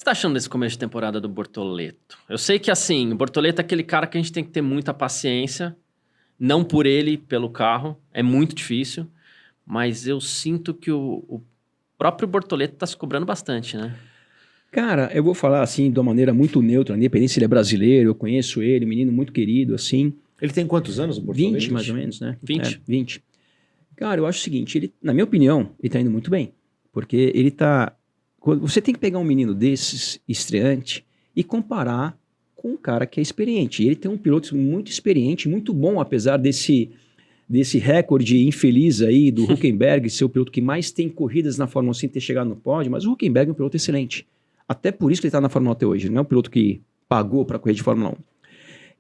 você tá achando desse começo de temporada do Bortoleto? Eu sei que, assim, o Bortoleto é aquele cara que a gente tem que ter muita paciência, não por ele, pelo carro, é muito difícil, mas eu sinto que o próprio Bortoleto tá se cobrando bastante, né? Cara, eu vou falar assim de uma maneira muito neutra, independente se ele é brasileiro, eu conheço ele, menino muito querido, assim. Ele tem quantos anos, o Bortoleto? 20 mais ou menos, né? 20? 20. Cara, eu acho o seguinte, ele, na minha opinião, ele tá indo muito bem, porque ele tá... Você tem que pegar um menino desses, estreante, e comparar com um cara que é experiente. Ele tem um piloto muito experiente, muito bom, apesar desse recorde infeliz aí do Hülkenberg, ser o piloto que mais tem corridas na Fórmula 1 sem ter chegado no pódio, mas o Hülkenberg é um piloto excelente. Até por isso que ele está na Fórmula 1 até hoje. Não é um piloto que pagou para correr de Fórmula 1.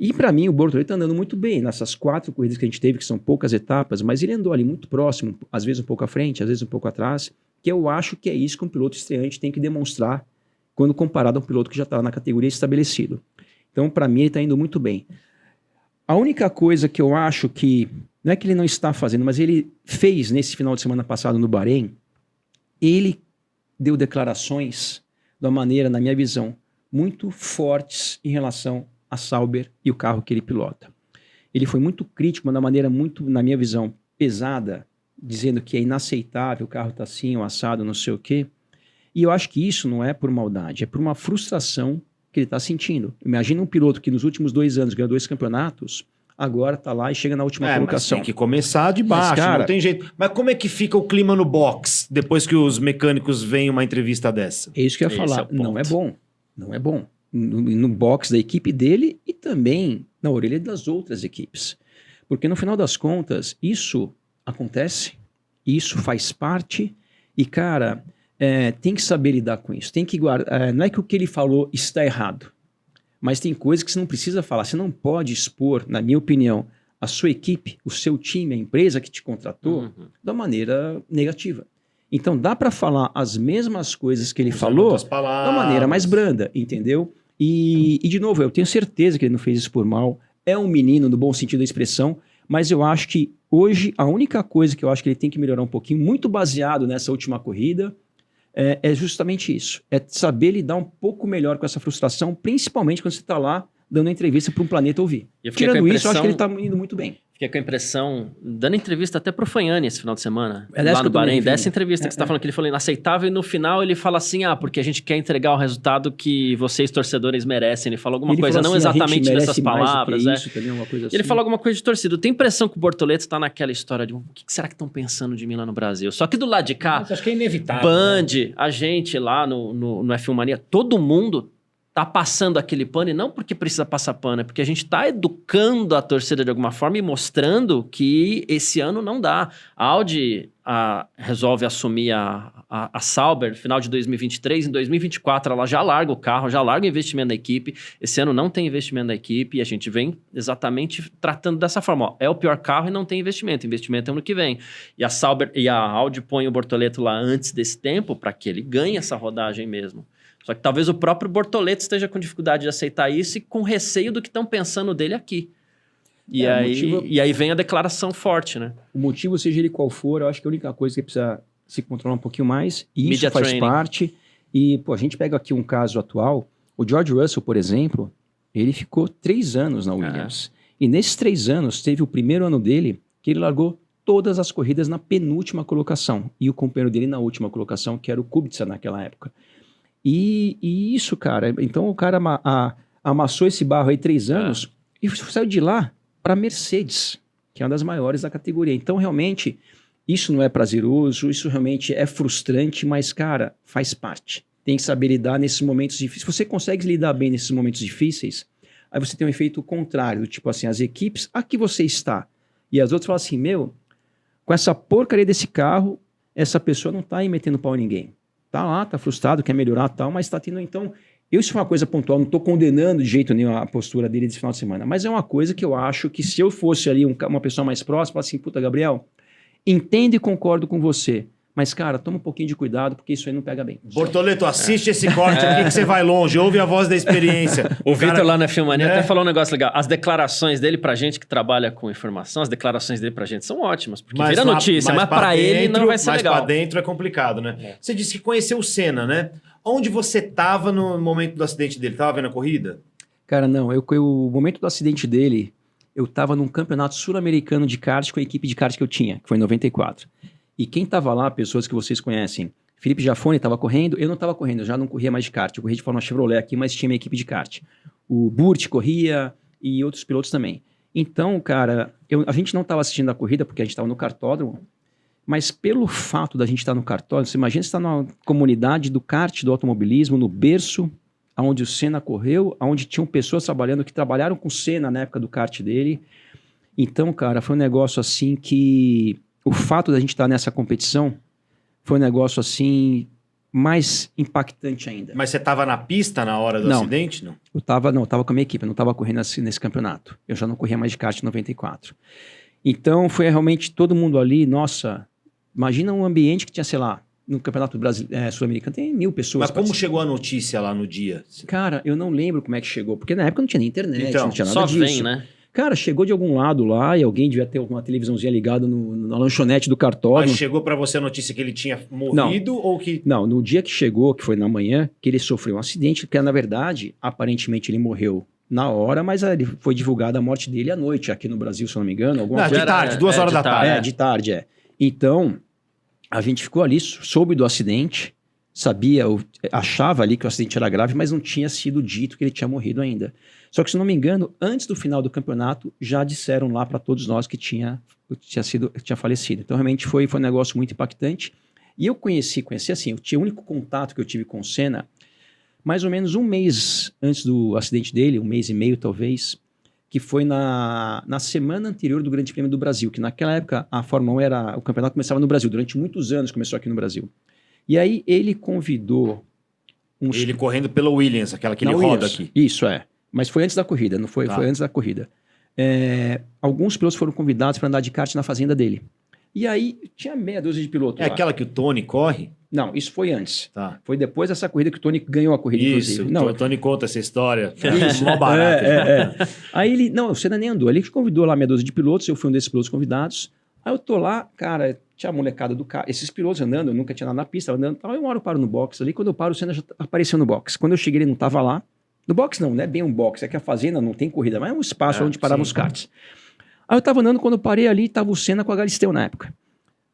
E para mim o Bortoleto está andando muito bem nessas 4 corridas que a gente teve, que são poucas etapas, mas ele andou ali muito próximo, às vezes um pouco à frente, às vezes um pouco atrás, que eu acho que é isso que um piloto estreante tem que demonstrar quando comparado a um piloto que já está na categoria estabelecido. Então, para mim, ele está indo muito bem. A única coisa que eu acho que, não é que ele não está fazendo, mas ele fez nesse final de semana passado no Bahrein, ele deu declarações de uma maneira, na minha visão, muito fortes em relação a Sauber e o carro que ele pilota. Ele foi muito crítico, mas de uma maneira muito, na minha visão, pesada, dizendo que é inaceitável, o carro está assim, o assado, não sei o quê. E eu acho que isso não é por maldade, é por uma frustração que ele está sentindo. Imagina um piloto que nos últimos 2 anos ganhou 2 campeonatos, agora está lá e chega na última colocação. Mas tem que começar de baixo, Mas, cara, não tem jeito. Mas como é que fica o clima no box depois que os mecânicos veem uma entrevista dessa? É isso que eu ia falar. Não é bom. Não é bom. No box da equipe dele e também na orelha das outras equipes. Porque no final das contas, isso acontece, isso faz parte e, cara, tem que saber lidar com isso. Tem que guardar. Não é que o que ele falou está errado, mas tem coisas que você não precisa falar. Você não pode expor, na minha opinião, a sua equipe, o seu time, a empresa que te contratou, da maneira negativa. Então dá para falar as mesmas coisas que ele falou da maneira mais branda, entendeu? E, de novo, eu tenho certeza que ele não fez isso por mal. É um menino, no bom sentido da expressão, mas eu acho que hoje a única coisa que eu acho que ele tem que melhorar um pouquinho, muito baseado nessa última corrida, é justamente isso. É saber lidar um pouco melhor com essa frustração, principalmente quando você está lá dando entrevista para um planeta ouvir. Tirando isso, eu acho que ele está indo muito bem. Fiquei com a impressão, dando entrevista até pro Fanhani esse final de semana, É lá no Bahrein, dessa entrevista que você tá falando, que ele falou inaceitável, e no final ele fala assim, porque a gente quer entregar o resultado que vocês, torcedores, merecem. Ele falou alguma coisa, não exatamente nessas palavras. Isso, também, uma coisa assim. Ele falou alguma coisa de torcida. Tem impressão que o Bortoleto tá naquela história de o que será que estão pensando de mim lá no Brasil? Só que do lado de cá, mas acho que é inevitável, Band, né? a gente lá no F1 Mania, todo mundo tá passando aquele pano, e não porque precisa passar pano, é porque a gente tá educando a torcida de alguma forma e mostrando que esse ano não dá. A Audi resolve assumir a Sauber no final de 2023, em 2024 ela já larga o carro, já larga o investimento da equipe. Esse ano não tem investimento da equipe e a gente vem exatamente tratando dessa forma. É o pior carro e não tem investimento. Investimento é ano que vem. E a Sauber e a Audi põem o Bortoleto lá antes desse tempo para que ele ganhe essa rodagem mesmo. Só que talvez o próprio Bortoleto esteja com dificuldade de aceitar isso e com receio do que estão pensando dele aqui. E aí vem a declaração forte, né? O motivo, seja ele qual for, eu acho que a única coisa que precisa se controlar um pouquinho mais, e isso Media faz training. parte. E, a gente pega aqui um caso atual, o George Russell, por exemplo, ele ficou 3 anos na Williams. E nesses 3 anos, teve o primeiro ano dele que ele largou todas as corridas na penúltima colocação. E o companheiro dele na última colocação, que era o Kubica naquela época. E isso, cara, então o cara amassou esse barro aí 3 anos e saiu de lá para Mercedes, que é uma das maiores da categoria. Então, realmente, isso não é prazeroso, isso realmente é frustrante, mas, cara, faz parte. Tem que saber lidar nesses momentos difíceis. Se você consegue lidar bem nesses momentos difíceis, aí você tem um efeito contrário, tipo assim, as equipes, aqui você está, e as outras falam assim, com essa porcaria desse carro, essa pessoa não tá aí metendo pau em ninguém. Tá lá, tá frustrado, quer melhorar e tal, mas tá tendo, então... Isso foi uma coisa pontual, não tô condenando de jeito nenhum a postura dele desse final de semana, mas é uma coisa que eu acho que se eu fosse ali uma pessoa mais próxima, assim, puta, Gabriel, entendo e concordo com você, Mas, cara, toma um pouquinho de cuidado, porque isso aí não pega bem. Bortoleto, assiste esse corte aqui que você vai longe, ouve a voz da experiência. O Vitor cara- lá na Filmania né? até falou um negócio legal. As declarações dele pra gente que trabalha com informação, as declarações dele pra gente são ótimas, porque vira lá- notícia, mas pra pra ele não vai ser mas legal. pra dentro é complicado, né? Você disse que conheceu o Senna, né? Onde você tava no momento do acidente dele? Tava vendo a corrida? Cara, não, o momento do acidente dele, eu tava num campeonato sul-americano de kart com a equipe de kart que eu tinha, que foi em 94. E quem tava lá, pessoas que vocês conhecem, Felipe Jafone tava correndo, eu não tava correndo, eu já não corria mais de kart, eu corria de forma Chevrolet aqui, mas tinha minha equipe de kart. O Burt corria e outros pilotos também. Então, cara, a gente não tava assistindo a corrida porque a gente tava no kartódromo, mas pelo fato da gente estar no kartódromo, você imagina você estar numa comunidade do kart, do automobilismo, no berço, onde o Senna correu, onde tinham pessoas trabalhando, que trabalharam com o Senna na época do kart dele. Então, cara, foi um negócio assim que... O fato da gente estar nessa competição foi um negócio assim mais impactante ainda. Mas você tava na pista na hora do Não. acidente? Não. Eu tava com a minha equipe, eu não estava correndo nesse campeonato. Eu já não corria mais de kart em 94. Então foi realmente todo mundo ali, nossa, imagina um ambiente que tinha, sei lá, no Campeonato Sul-Americano tem 1.000 pessoas. Mas como chegou a notícia lá no dia? Cara, eu não lembro como é que chegou, porque na época não tinha nem internet, Então, não tinha nada Só disso. vem, né? Cara, chegou de algum lado lá e alguém devia ter uma televisãozinha ligada na lanchonete do Mas cartódromo. chegou pra você a notícia que ele tinha morrido ou que... Não, no dia que chegou, que foi na manhã, que ele sofreu um acidente, que na verdade, aparentemente ele morreu na hora, mas ele foi divulgada a morte dele à noite, aqui no Brasil, se eu não me engano. Alguma Não, coisa. de tarde, 2 horas de da tarde. tarde. De tarde, é. Então, a gente ficou ali, soube do acidente, achava ali que o acidente era grave, mas não tinha sido dito que ele tinha morrido ainda. Só que, se não me engano, antes do final do campeonato, já disseram lá para todos nós que tinha falecido. Então, realmente foi um negócio muito impactante. E eu conheci assim, o único contato que eu tive com o Senna, mais ou menos um mês antes do acidente dele, um mês e meio talvez, que foi na semana anterior do Grande Prêmio do Brasil, que naquela época a Fórmula 1 o campeonato começava no Brasil, durante muitos anos começou aqui no Brasil. E aí ele convidou uns... Ele correndo pela Williams, aquela que ele Na roda Williams. aqui. Isso, é. Mas foi antes da corrida, não foi? Tá. Foi antes da corrida. Alguns pilotos foram convidados para andar de kart na fazenda dele. E aí tinha meia dúzia de pilotos É lá. aquela que o Tony corre? Não, isso foi antes. Tá. Foi depois dessa corrida que o Tony ganhou a corrida, Isso, inclusive. Não, o Tony conta essa história. Isso. Mó barato. Aí ele... Não, o Senna nem andou. Ele convidou lá meia dúzia de pilotos, eu fui um desses pilotos convidados. Aí eu tô lá, cara, tinha a molecada do carro, esses pilotos andando, eu nunca tinha nada na pista, andando, tal. Uma hora eu paro no box ali, quando eu paro o Senna já apareceu no box. Quando eu cheguei ele não tava lá. No box não é bem um box, é que a fazenda não tem corrida, mas é um espaço onde paravam os karts. Aí eu tava andando, quando eu parei ali, tava o Senna com a Galisteu na época.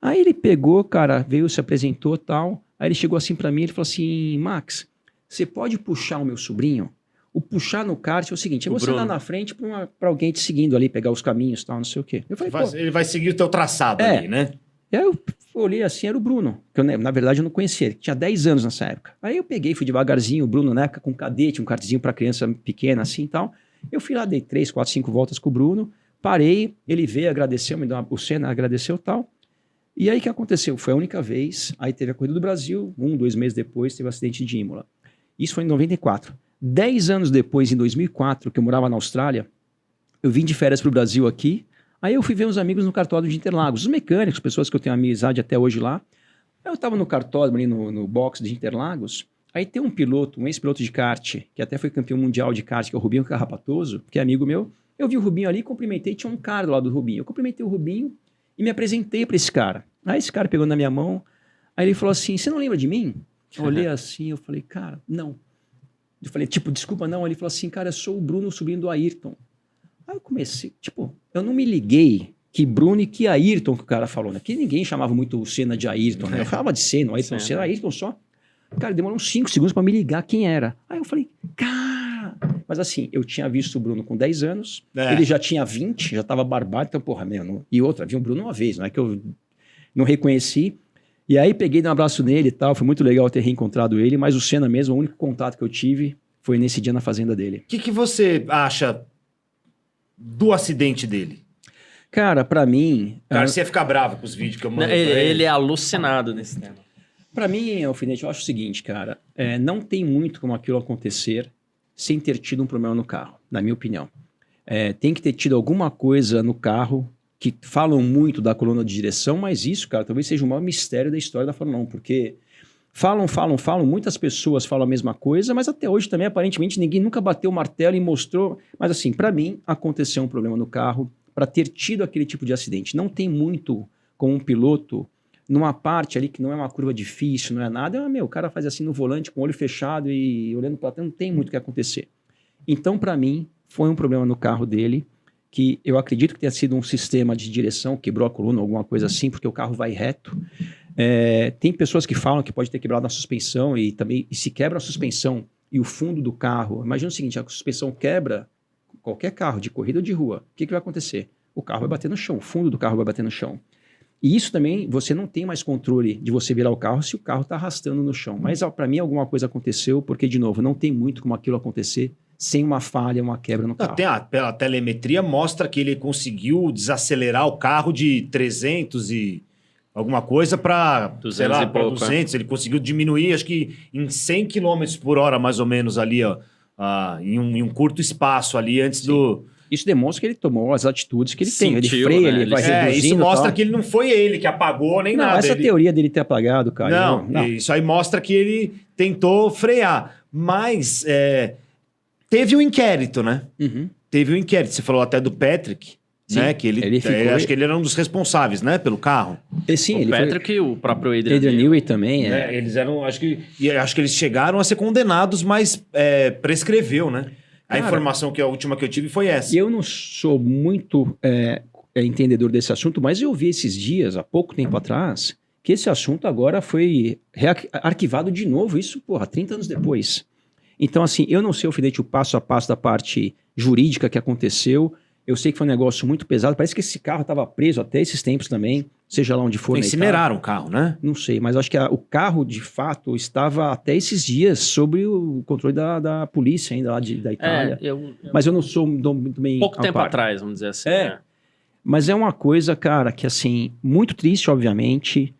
Aí ele pegou, cara, veio, se apresentou e tal. Aí ele chegou assim pra mim, ele falou assim, Max, você pode puxar o meu sobrinho? O puxar no kart é o seguinte, é O você Bruno. andar na frente pra alguém te seguindo ali, pegar os caminhos e tal, não sei o quê. Eu falei, pô... Ele vai seguir o teu traçado É. ali, né? E aí eu olhei assim, era o Bruno, que eu, na verdade eu não conhecia, ele tinha 10 anos nessa época. Aí eu peguei, fui devagarzinho, o Bruno na época com cadete, um kartzinho pra criança pequena assim e tal. Eu fui lá, dei 3, 4, 5 voltas com o Bruno, parei, ele veio, agradeceu, o Senna agradeceu e tal. E aí o que aconteceu? Foi a única vez, aí teve a Corrida do Brasil, 1, 2 meses depois teve o acidente de Imola. Isso foi em 94. 10 anos depois, em 2004, que eu morava na Austrália, eu vim de férias pro Brasil aqui, aí eu fui ver uns amigos no cartódromo de Interlagos, os mecânicos, pessoas que eu tenho amizade até hoje lá. Aí eu tava no cartódromo ali no box de Interlagos, aí tem um piloto, um ex-piloto de kart, que até foi campeão mundial de kart, que é o Rubinho Carrapatoso, que é amigo meu. Eu vi o Rubinho ali, cumprimentei, tinha um cara do lado do Rubinho. Eu cumprimentei o Rubinho e me apresentei para esse cara. Aí esse cara pegou na minha mão, aí ele falou assim, você não lembra de mim? Eu olhei assim, eu falei, cara, não. Eu falei, tipo, desculpa, não. Ele falou assim, cara, eu sou o Bruno, sobrinho do Ayrton. Aí eu comecei, tipo, eu não me liguei que Bruno e que Ayrton que o cara falou, né? Porque ninguém chamava muito o Senna de Ayrton, né? Eu falava de Senna, Ayrton, Senna, Ayrton só. Cara, demorou uns 5 segundos para me ligar quem era. Aí eu falei, cara... Mas assim, eu tinha visto o Bruno com 10 anos, ele já tinha 20, já tava barbado, então, porra, E outra, vi o Bruno uma vez, não é que eu não reconheci. E aí peguei, dei um abraço nele e tal, foi muito legal ter reencontrado ele, mas o Senna mesmo, o único contato que eu tive foi nesse dia na fazenda dele. O que você acha do acidente dele? Cara, pra mim... O Garcia fica bravo com os vídeos que eu mandei pra Ele é alucinado nesse tema. Pra mim, Alfinete, eu acho o seguinte, cara, não tem muito como aquilo acontecer sem ter tido um problema no carro, na minha opinião. Tem que ter tido alguma coisa no carro que falam muito da coluna de direção, mas isso, cara, talvez seja o maior mistério da história da Fórmula 1, porque falam, muitas pessoas falam a mesma coisa, mas até hoje também, aparentemente, ninguém nunca bateu o martelo e mostrou. Mas assim, para mim, aconteceu um problema no carro para ter tido aquele tipo de acidente. Não tem muito com um piloto numa parte ali que não é uma curva difícil, não é nada. O cara faz assim no volante com o olho fechado e olhando para trás, não tem muito o que acontecer. Então, para mim, foi um problema no carro dele, que eu acredito que tenha sido um sistema de direção, quebrou a coluna, alguma coisa assim, porque o carro vai reto. Tem pessoas que falam que pode ter quebrado a suspensão e se quebra a suspensão e o fundo do carro, imagina o seguinte, a suspensão quebra, qualquer carro de corrida ou de rua, o que vai acontecer? O carro vai bater no chão, o fundo do carro vai bater no chão. E isso também, você não tem mais controle de você virar o carro se o carro está arrastando no chão. Mas para mim alguma coisa aconteceu, porque de novo, não tem muito como aquilo acontecer sem uma falha, uma quebra no carro. A telemetria mostra que ele conseguiu desacelerar o carro de 300 e alguma coisa para 200. Ele conseguiu diminuir, acho que em 100 km por hora, mais ou menos, ali, ó, em um curto espaço ali, antes do... Isso demonstra que ele tomou as atitudes que ele tem. Ele Sentiu, freia, né? ele vai Isso reduzindo. mostra que ele não foi ele que apagou nem Não, nada. essa teoria dele ter apagado, cara. Não, isso aí mostra que ele tentou frear. Mas teve um inquérito, né? Uhum. Teve um inquérito. Você falou até do Patrick, né? Que ele ficou... acho que ele era um dos responsáveis, né? Pelo carro. Sim, o Patrick e o próprio Adrian Newey também. Eles eram... Acho que eles chegaram a ser condenados, mas prescreveu, né? A informação a última que eu tive foi essa. E eu não sou muito entendedor desse assunto, mas eu vi esses dias, há pouco tempo atrás, que esse assunto agora foi arquivado de novo, isso, 30 anos depois. Então, assim, eu não sei, Alfinete, o passo a passo da parte jurídica que aconteceu. Eu sei que foi um negócio muito pesado. Parece que esse carro estava preso até esses tempos também, seja lá onde for. Incineraram o carro, né? Não sei, mas acho que o carro, de fato, estava até esses dias sob o controle da polícia ainda lá da Itália. Mas eu não sou muito bem... Pouco tempo atrás, vamos dizer assim. Mas é uma coisa, cara, que assim, muito triste, obviamente.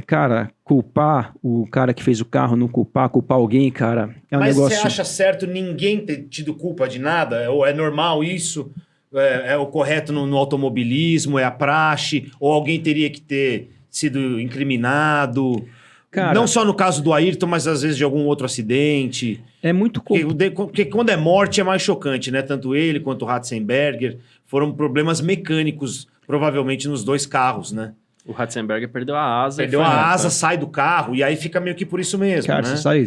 Cara, culpar o cara que fez o carro, não culpar alguém, cara, é um negócio... Mas você acha certo ninguém ter tido culpa de nada? Ou é normal isso? É o correto no automobilismo? É a praxe? Ou alguém teria que ter sido incriminado? Cara, não só no caso do Ayrton, mas às vezes de algum outro acidente. É muito... Porque quando é morte é mais chocante, né? Tanto ele quanto o Ratzenberger foram problemas mecânicos, provavelmente nos dois carros, né? O Ratzenberger perdeu a asa. Perdeu a asa, sai do carro, e aí fica meio que por isso mesmo, cara, né? Você sai